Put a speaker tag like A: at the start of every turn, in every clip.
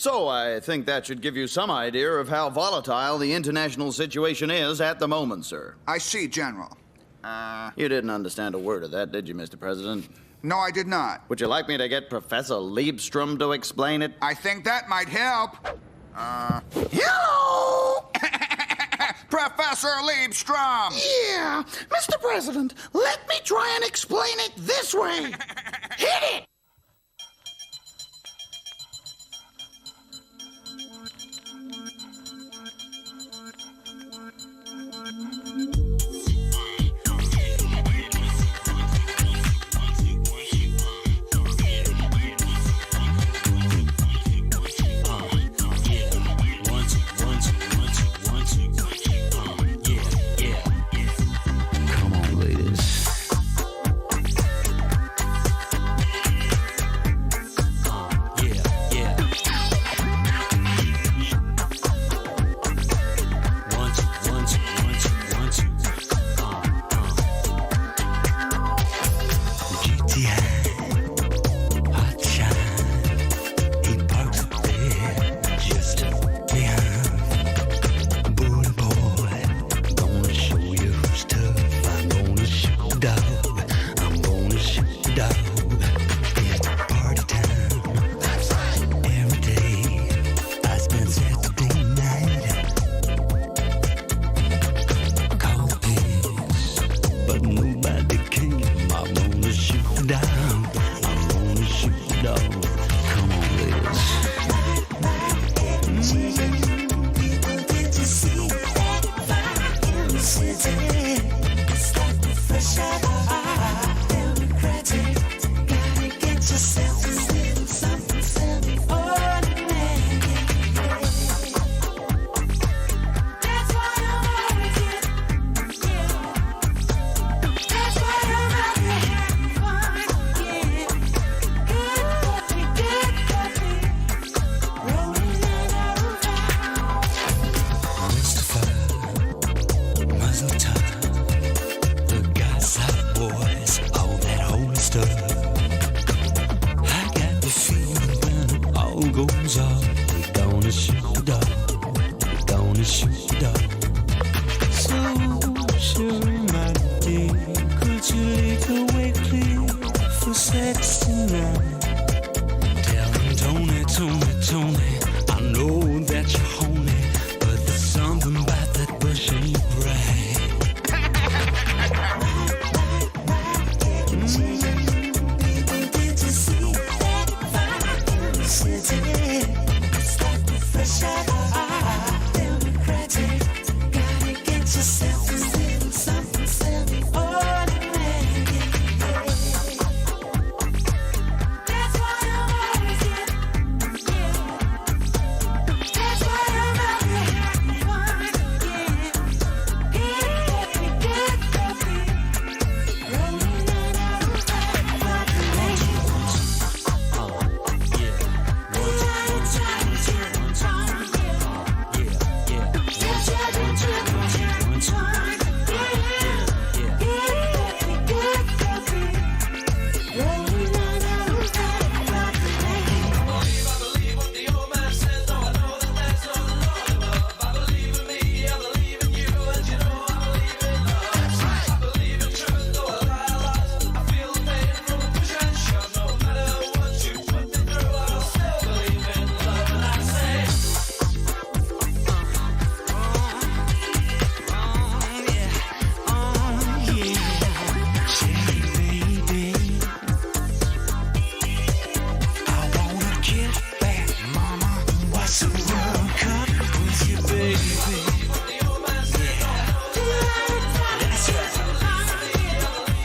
A: So I think that should give you some idea of how volatile the international situation is at the moment, sir.
B: I see, General.
A: You didn't understand a word of that, did you, Mr. President?
B: No, I did not.
A: Would you like me to get Professor Liebstrom to explain it?
B: I think that might help.
A: Hello!
B: Professor Liebstrom!
C: Yeah, Mr. President, let me try and explain it this way. Hit it!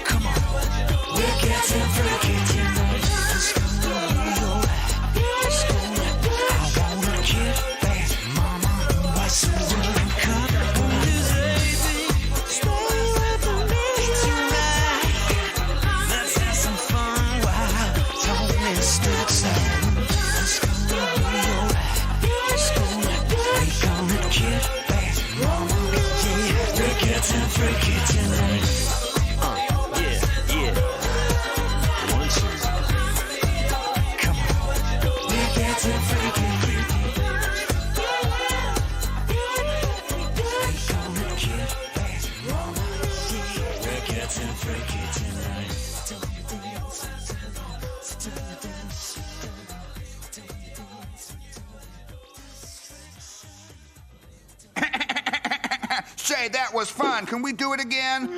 D: Come on, we're getting freaky.
B: Hey, that was fun. Can we do it again?